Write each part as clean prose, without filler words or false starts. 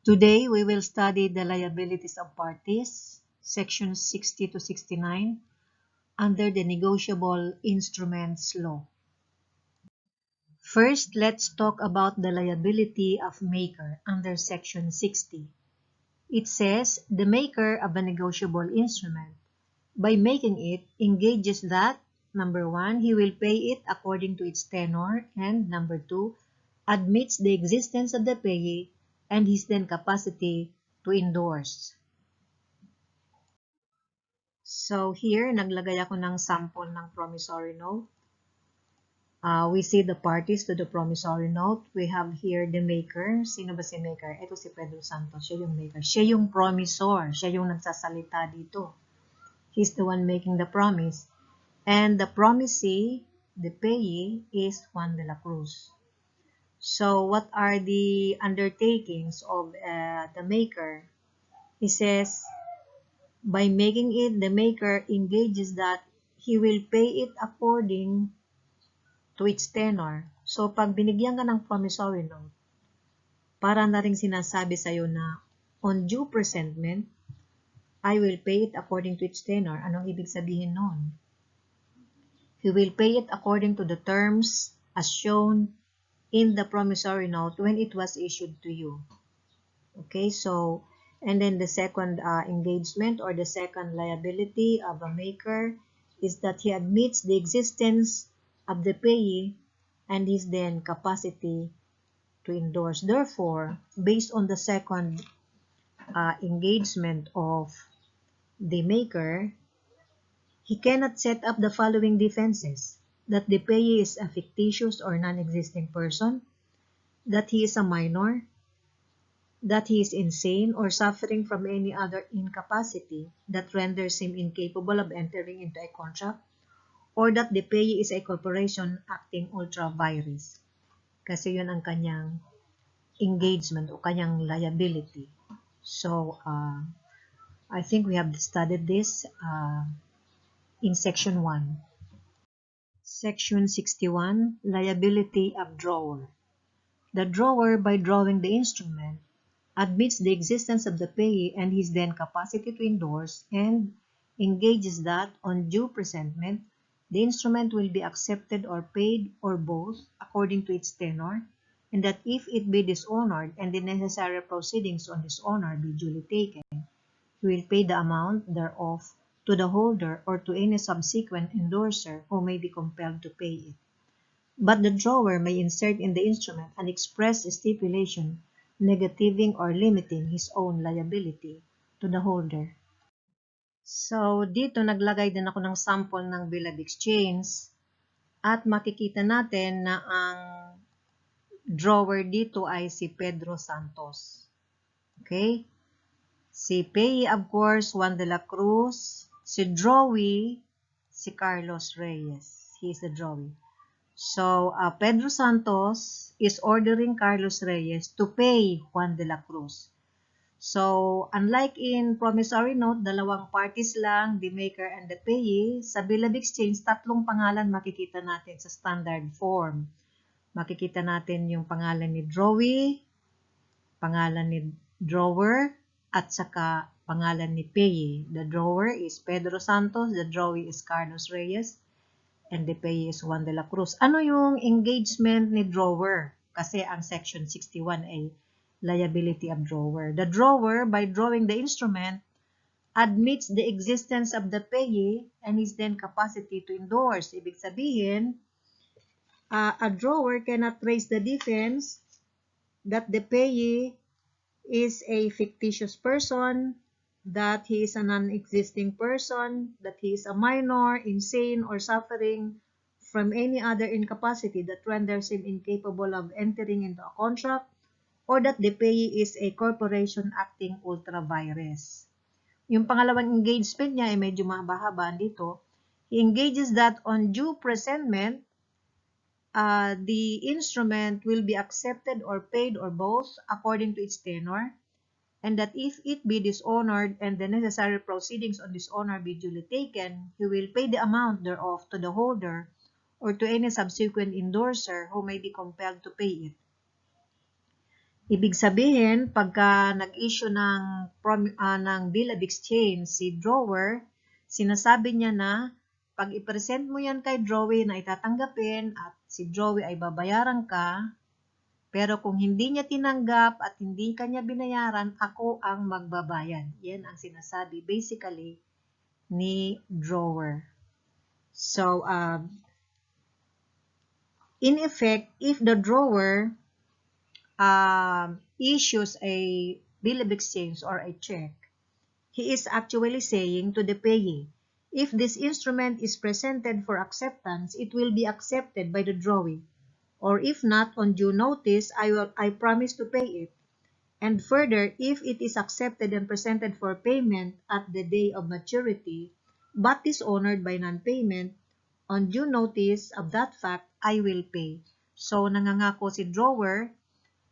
Today, we will study the liabilities of parties, sections 60 to 69, under the Negotiable Instruments Law. First, let's talk about the liability of maker under section 60. It says, the maker of a negotiable instrument, by making it, engages that, number 1, he will pay it according to its tenor, and number 2, admits the existence of the payee and his then capacity to endorse. So here, naglagay ako ng sample ng promissory note. We see the parties to the promissory note. We have here the maker. Sino ba si maker? Ito si Pedro Santos. Siya yung maker. Siya yung promissor. Siya yung nagsasalita dito. He's the one making the promise. And the promisee, the payee, is Juan de la Cruz. So, what are the undertakings of the maker? He says, by making it, the maker engages that he will pay it according to its tenor. So, pag binigyan ka ng promissory note, para na rin sinasabi sa'yo na on due presentment, I will pay it according to its tenor. Anong ibig sabihin nun? He will pay it according to the terms as shown in the promissory note when it was issued to you. Okay, so, and then the second engagement or the second liability of a maker is that he admits the existence of the payee and his then capacity to endorse. Therefore, based on the second engagement of the maker, he cannot set up the following defenses: that the payee is a fictitious or non-existing person, that he is a minor, that he is insane or suffering from any other incapacity that renders him incapable of entering into a contract, or that the payee is a corporation acting ultra vires. Kasi yun ang kanyang engagement o kanyang liability. So, I think we have studied this in section 1. Section 61, Liability of Drawer. The drawer, by drawing the instrument, admits the existence of the payee and his then capacity to endorse, and engages that, on due presentment, the instrument will be accepted or paid or both according to its tenor, and that if it be dishonored and the necessary proceedings on dishonor be duly taken, he will pay the amount thereof to the holder or to any subsequent endorser who may be compelled to pay it. But the drawer may insert in the instrument an express stipulation negativing or limiting his own liability to the holder. So, dito naglagay din ako ng sample ng bill of exchange at makikita natin na ang drawer dito ay si Pedro Santos. Okay? Si payee, of course, Juan de la Cruz. Si drawee, si Carlos Reyes. He is the drawee. So, Pedro Santos is ordering Carlos Reyes to pay Juan de la Cruz. So, unlike in promissory note, dalawang parties lang, the maker and the payee, sa bill of exchange, tatlong pangalan makikita natin sa standard form. Makikita natin yung pangalan ni drawee, pangalan ni drawer, at saka pangalan ni payee. The drawer is Pedro Santos, the drawee is Carlos Reyes, and the payee is Juan de la Cruz. Ano yung engagement ni drawer? Kasi ang section 61 ay liability of drawer. The drawer, by drawing the instrument, admits the existence of the payee and his then capacity to endorse. Ibig sabihin, a drawer cannot raise the defense that the payee is a fictitious person, that he is a non-existing person, that he is a minor, insane, or suffering from any other incapacity that renders him incapable of entering into a contract, or that the payee is a corporation acting ultra vires. Yung pangalawang engagement niya ay medyo mahaba-haba dito. He engages that on due presentment, the instrument will be accepted or paid or both according to its tenor, and that if it be dishonored and the necessary proceedings on dishonor be duly taken, he will pay the amount thereof to the holder or to any subsequent endorser who may be compelled to pay it. Ibig sabihin, pagka nag-issue ng Bill of Exchange si Drawer, sinasabi niya na pag i-present mo yan kay Drawer na itatanggapin at si Drawer ay babayaran ka, pero kung hindi niya tinanggap at hindi kanya binayaran, ako ang magbabayad. Yan ang sinasabi basically ni Drawer. So, in effect, if the Drawer issues a bill of exchange or a check, he is actually saying to the payee, if this instrument is presented for acceptance, it will be accepted by the drawee. Or if not, on due notice, I promise to pay it. And further, if it is accepted and presented for payment at the day of maturity, but dishonored by non-payment, on due notice of that fact, I will pay. So, nangangako si Drawer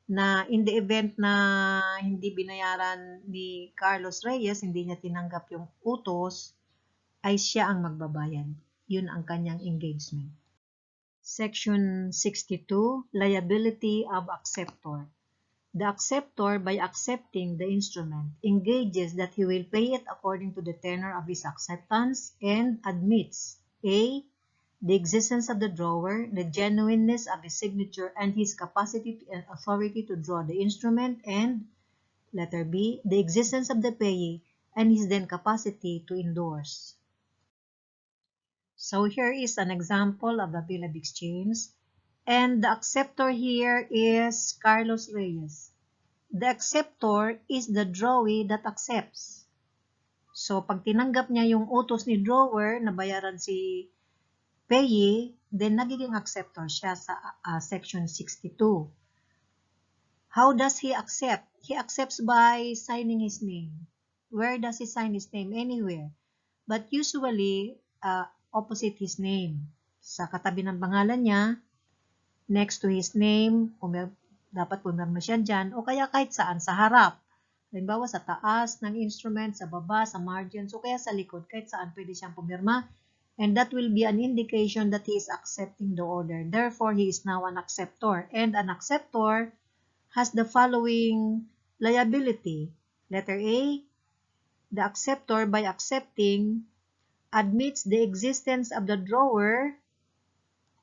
na in the event na hindi binayaran ni Carlos Reyes, hindi niya tinanggap yung utos, ay siya ang magbabayad. Yun ang kanyang engagement. Section 62, Liability of Acceptor. The acceptor, by accepting the instrument, engages that he will pay it according to the tenor of his acceptance and admits A. The existence of the drawer, the genuineness of his signature, and his capacity and authority to draw the instrument, and letter B. The existence of the payee and his then capacity to endorse. So here is an example of the bill of exchange, and the acceptor here is Carlos Reyes. The acceptor is the drawee that accepts. So, pag tinanggap niya yung utos ni drawer na bayaran si payee, then nagiging acceptor siya sa section 62. How does he accept? He accepts by signing his name. Where does he sign his name? Anywhere. But usually, opposite his name. Sa katabi ng pangalan niya, next to his name, dapat pumirma siya dyan, o kaya kahit saan, sa harap. Halimbawa, sa taas ng instrument, sa baba, sa margins, o kaya sa likod, kahit saan pwede siyang pumirma. And that will be an indication that he is accepting the order. Therefore, he is now an acceptor. And an acceptor has the following liability. Letter A, the acceptor, by accepting, admits the existence of the drawer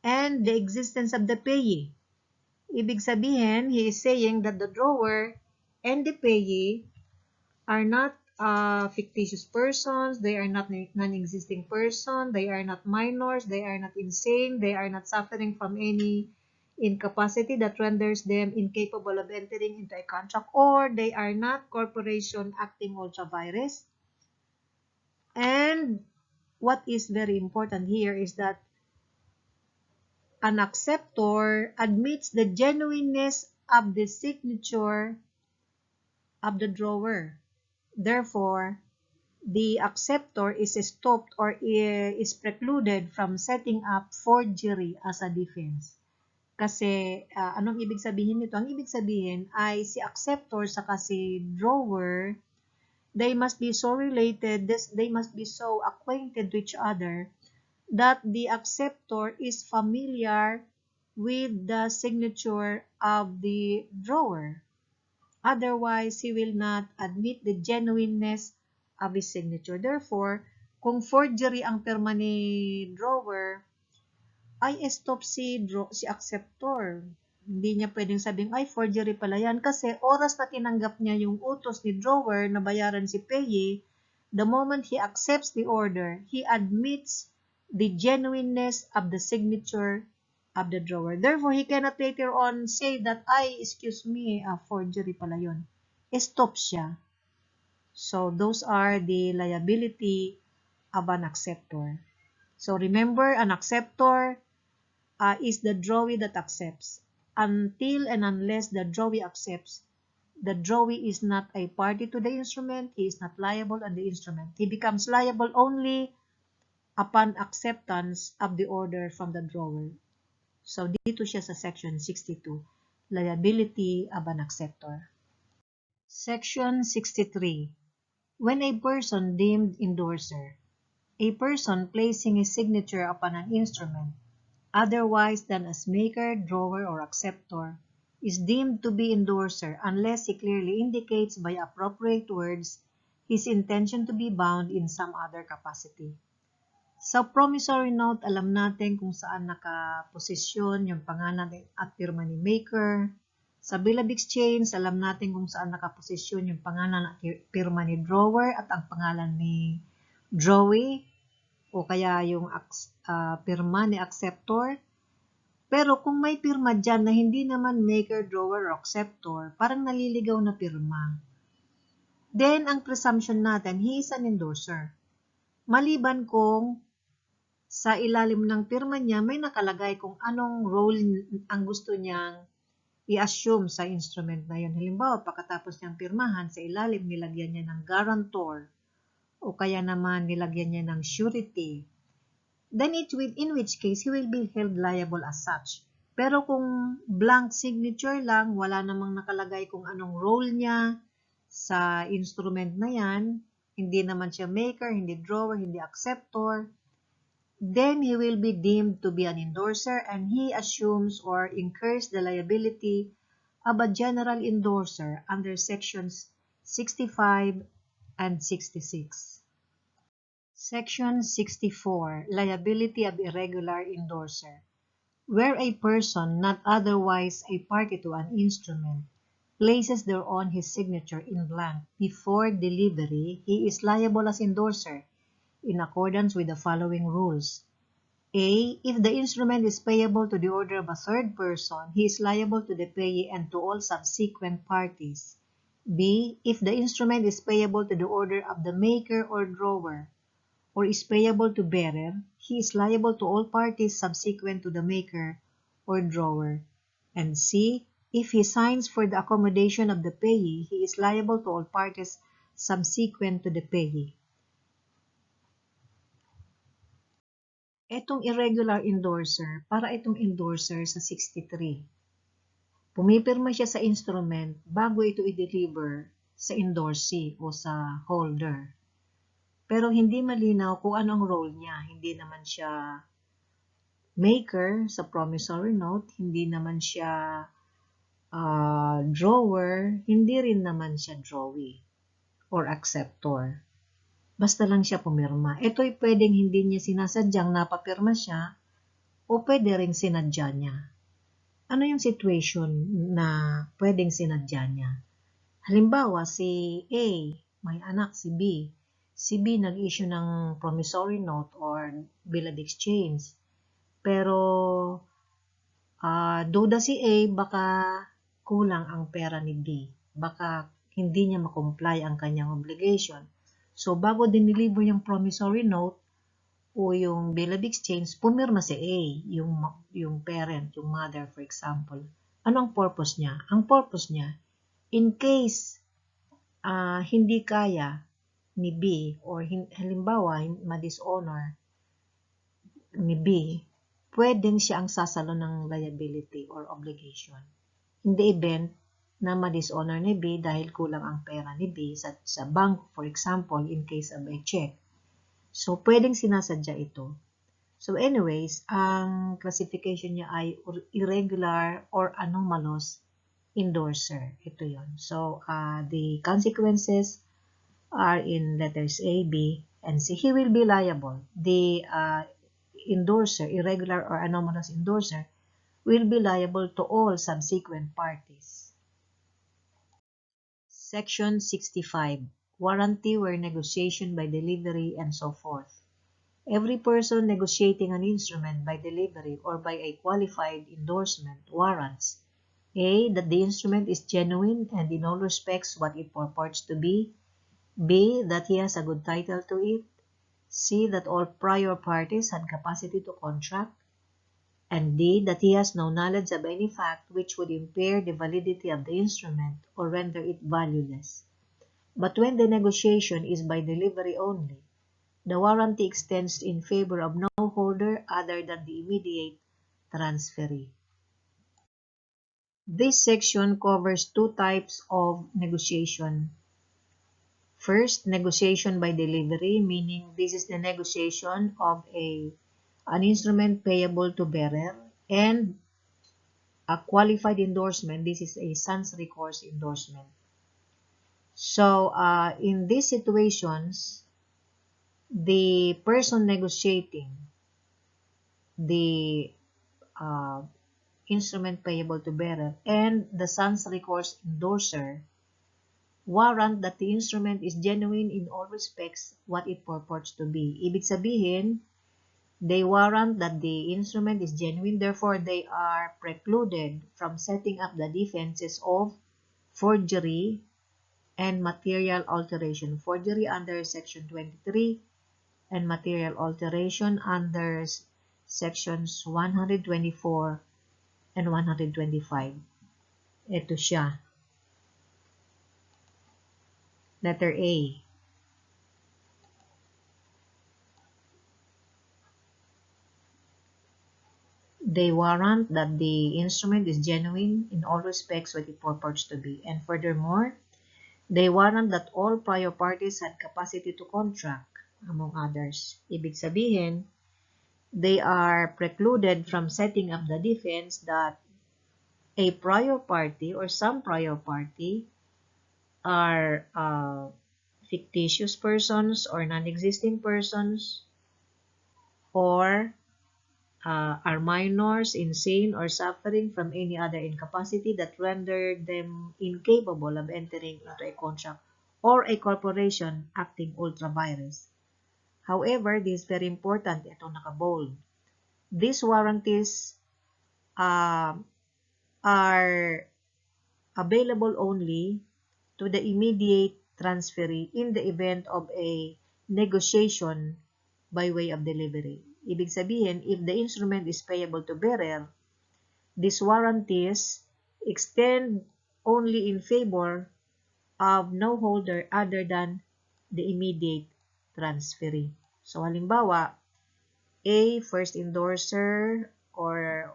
and the existence of the payee. Ibig sabihin, he is saying that the drawer and the payee are not fictitious persons, they are not non-existing person, they are not minors, they are not insane, they are not suffering from any incapacity that renders them incapable of entering into a contract, or they are not corporation acting ultra-virus. And what is very important here is that an acceptor admits the genuineness of the signature of the drawer. Therefore, the acceptor is stopped or is precluded from setting up forgery as a defense. Kasi, anong ibig sabihin nito? Ang ibig sabihin ay si acceptor saka si drawer, they must be so related, they must be so acquainted to each other that the acceptor is familiar with the signature of the drawer. Otherwise, he will not admit the genuineness of his signature. Therefore, kung forgery ang pirma ni drawer, ay stop si acceptor. Hindi niya pwedeng sabing, ay forgery pala yan. Kasi oras na tinanggap niya yung utos ni drawer na bayaran si payee, the moment he accepts the order, he admits the genuineness of the signature of the drawer. Therefore, he cannot later on say that, ay, excuse me, forgery pala yun. Stop siya. So, those are the liability of an acceptor. So, remember, an acceptor is the drawee that accepts. Until and unless the drawee accepts, the drawee is not a party to the instrument, he is not liable on the instrument. He becomes liable only upon acceptance of the order from the drawer. So, dito siya sa section 62, liability of an acceptor. Section 63, when a person deemed endorser, a person placing his signature upon an instrument, otherwise than as maker, drawer, or acceptor, is deemed to be endorser unless he clearly indicates by appropriate words his intention to be bound in some other capacity. Sa promissory note, alam natin kung saan nakaposisyon yung pangalan at pirma ni maker. Sa bill of exchange, alam natin kung saan nakaposisyon yung pangalan at pirma ni drawer at ang pangalan ni drawee o kaya yung pirma ni acceptor. Pero kung may pirma dyan na hindi naman maker, drawer, or acceptor, parang naliligaw na pirma. Then, ang presumption natin, he is an endorser. Maliban kung sa ilalim ng pirma niya, may nakalagay kung anong role ang gusto niyang i-assume sa instrument na yun. Halimbawa, pagkatapos niyang pirmahan, sa ilalim nilagyan niya ng guarantor o kaya naman nilagyan niya ng surety. Then in which case, he will be held liable as such. Pero kung blank signature lang, wala namang nakalagay kung anong role niya sa instrument na yan, hindi naman siya maker, hindi drawer, hindi acceptor, then he will be deemed to be an endorser and he assumes or incurs the liability of a general endorser under sections 65 and 66. Section 64, Liability of Irregular Endorser. Where a person not otherwise a party to an instrument places thereon his signature in blank before delivery, he is liable as endorser in accordance with the following rules. A. If the instrument is payable to the order of a third person, he is liable to the payee and to all subsequent parties. B. If the instrument is payable to the order of the maker or drawer, or is payable to bearer, he is liable to all parties subsequent to the maker or drawer. And C. If he signs for the accommodation of the payee, he is liable to all parties subsequent to the payee. Etong irregular endorser, para itong endorser sa 63. Pumipirma siya sa instrument bago ito i-deliver sa endorsee o sa holder. Pero hindi malinaw kung anong role niya. Hindi naman siya maker sa promissory note, hindi naman siya drawer, hindi rin naman siya drawee or acceptor. Basta lang siya pumirma. Ito'y pwedeng hindi niya sinasadyang napapirma siya o pwede rin sinadya niya. Ano yung situation na pwedeng sinadya niya? Halimbawa, si A, may anak si B. Si B nag-issue ng promissory note or bill of exchange. Pero duda si A, baka kulang ang pera ni B. Baka hindi niya makomply ang kanyang obligation. So, bago dineliver yung promissory note o yung bill of exchange, pumirma si A, yung parent, yung mother, for example. Ano ang purpose niya? Ang purpose niya, in case hindi kaya ni B or halimbawa ma-dishonor ni B, pwedeng siya ang sasalo ng liability or obligation. In the event na ma-dishonor ni B dahil kulang ang pera ni B sa bank, for example, in case of a check. So, pwedeng sinasadya ito. So, anyways, ang classification niya ay irregular or anomalous endorser. Ito yon. So, the consequences are in letters A, B, and C. He will be liable. The endorser, irregular or anomalous endorser, will be liable to all subsequent parties. Section 65. Warranty where negotiation by delivery and so forth. Every person negotiating an instrument by delivery or by a qualified endorsement warrants A. That the instrument is genuine and in all respects what it purports to be. B. That he has a good title to it. C. That all prior parties had capacity to contract. And D. That he has no knowledge of any fact which would impair the validity of the instrument or render it valueless. But when the negotiation is by delivery only, the warranty extends in favor of no holder other than the immediate transferee. This section covers two types of negotiation. First, negotiation by delivery, meaning this is the negotiation of an instrument payable to bearer, and a qualified endorsement, this is a sans recourse endorsement. So, in these situations, the person negotiating the instrument payable to bearer and the sans recourse endorser warrant that the instrument is genuine in all respects what it purports to be. Ibig sabihin, they warrant that the instrument is genuine, therefore they are precluded from setting up the defenses of forgery and material alteration. Forgery under Section 23 and material alteration under Sections 124 and 125. Ito siya. Letter A. They warrant that the instrument is genuine in all respects what it purports to be. And furthermore, they warrant that all prior parties had capacity to contract, among others. Ibig sabihin, they are precluded from setting up the defense that a prior party or some prior party are fictitious persons or non-existing persons, or are minors, insane, or suffering from any other incapacity that rendered them incapable of entering into a contract, or a corporation acting ultra vires. However, this is very important. Ito naka-bold. These warranties are available only to the immediate transferee in the event of a negotiation by way of delivery. Ibig sabihin, if the instrument is payable to bearer, these warranties extend only in favor of no holder other than the immediate transferee. So, halimbawa, A, first endorser, or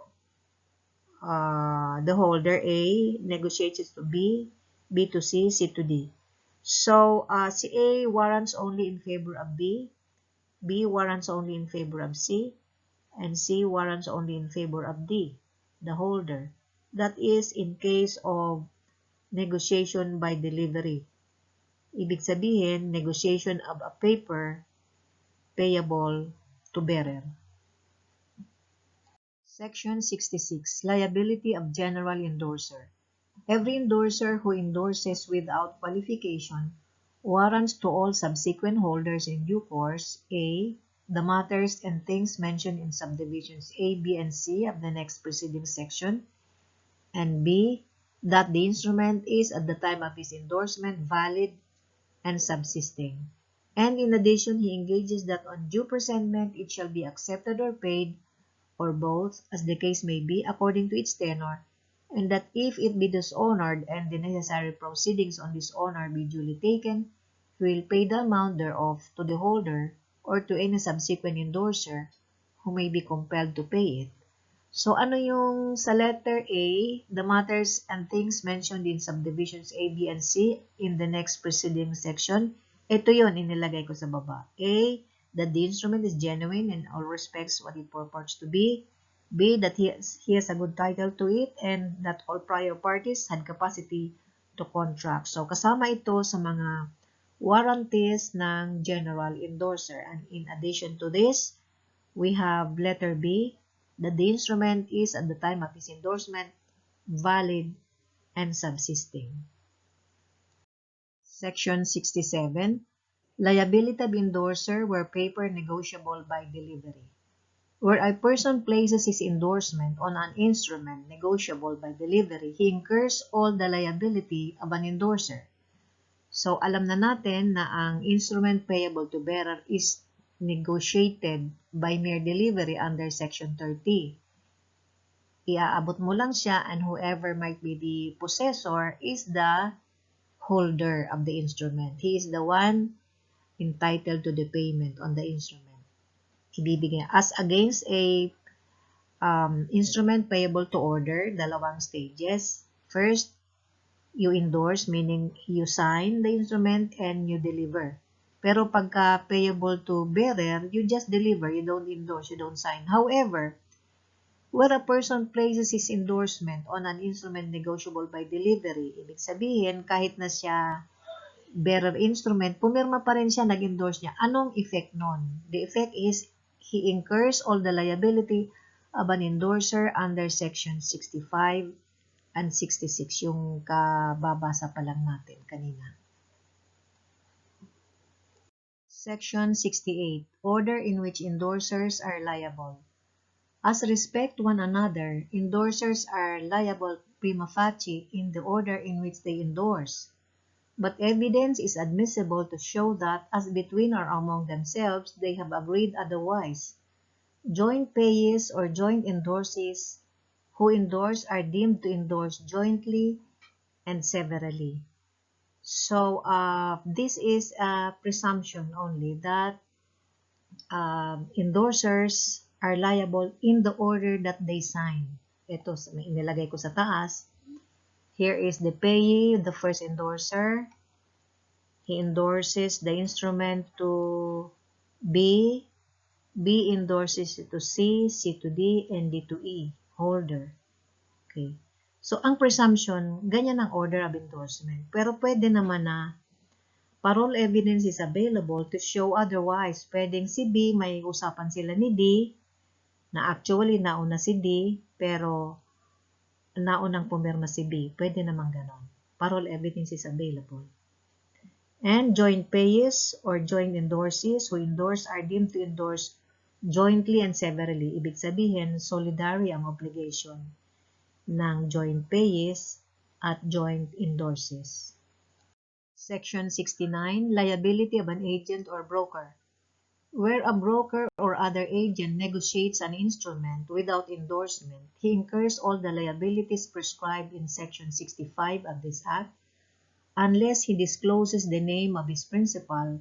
the holder A negotiates to B, B to C, C to D. So, si A warrants only in favor of B warrants only in favor of C, and C warrants only in favor of D, the holder. That is in case of negotiation by delivery. Ibig sabihin, negotiation of a paper payable to bearer. Section 66. Liability of General Endorser. Every endorser who endorses without qualification warrants to all subsequent holders in due course A. the matters and things mentioned in subdivisions A, B, and C of the next preceding section, and B. that the instrument is at the time of his endorsement valid and subsisting. And in addition, he engages that on due presentment it shall be accepted or paid, or both, as the case may be, according to its tenor, and that if it be dishonored and the necessary proceedings on dishonor be duly taken, he will pay the amount thereof to the holder or to any subsequent endorser who may be compelled to pay it. So, ano yung sa letter A, the matters and things mentioned in subdivisions A, B, and C in the next preceding section? Ito yun, inilagay ko sa baba. A, that the instrument is genuine in all respects what it purports to be. B, that he has a good title to it, and that all prior parties had capacity to contract. So, kasama ito sa mga warranties ng general endorser. And in addition to this, we have letter B, that the instrument is at the time of his endorsement valid and subsisting. Section 67. Liability of endorser where paper negotiable by delivery. Where a person places his endorsement on an instrument negotiable by delivery, he incurs all the liability of an endorser. So, alam na natin na ang instrument payable to bearer is negotiated by mere delivery under Section 30. Iaabot mo lang siya, and whoever might be the possessor is the holder of the instrument. He is the one entitled to the payment on the instrument. Ibibigay. As against a instrument payable to order, dalawang stages. First, you endorse, meaning you sign the instrument and you deliver. Pero pagka payable to bearer, you just deliver, you don't endorse, you don't sign. However, Where a person places his endorsement on an instrument negotiable by delivery, ibig sabihin, kahit na siya bearer instrument, pumirma pa rin siya, nag-endorse niya. Anong effect nun? The effect is, he incurs all the liability of an endorser under Section 65 and 66, yung kababasa pa lang natin kanina. Section 68, Order in which endorsers are liable. As respect one another, endorsers are liable prima facie in the order in which they endorse. But evidence is admissible to show that, as between or among themselves, they have agreed otherwise. Joint payees or joint endorsees who endorse are deemed to endorse jointly and severally. So, this is a presumption only that endorsers are liable in the order that they sign. Ito, may inilagay ko sa taas. Here is the payee, the first endorser. He endorses the instrument to B, B endorses it to C, C to D, and D to E, holder. Okay. So, ang presumption, ganyan ang order of endorsement. Pero pwede naman na parole evidence is available to show otherwise. Pwedeng si B, may usapan sila ni D, na actually nauna si D, pero naunang pumirma si B. Pwede naman ganon. Parole evidence is available. And joint payees or joint endorsees who endorse are deemed to endorse jointly and severally. Ibig sabihin, solidary ang obligation ng joint payees at joint endorsees. Section 69, Liability of an agent or broker. Where a broker or other agent negotiates an instrument without endorsement, he incurs all the liabilities prescribed in Section 65 of this Act, unless he discloses the name of his principal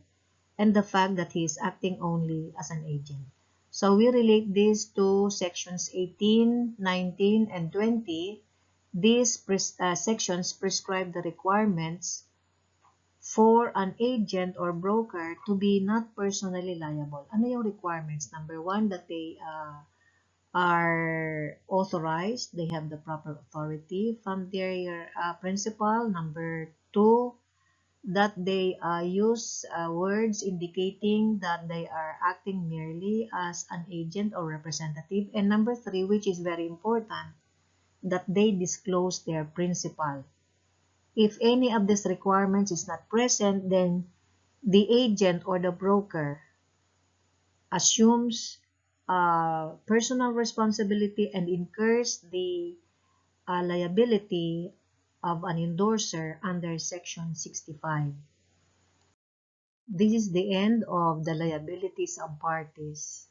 and the fact that he is acting only as an agent. So we relate this to sections 18, 19, and 20. These sections prescribe the requirements for an agent or broker to be not personally liable. Ano yung requirements? Number one, that they are authorized, they have the proper authority from their principal. Number two, that they use words indicating that they are acting merely as an agent or representative. And number three, which is very important, that they disclose their principal. If any of these requirements is not present, then the agent or the broker assumes personal responsibility and incurs the liability of an endorser under Section 65. This is the end of the liabilities of parties.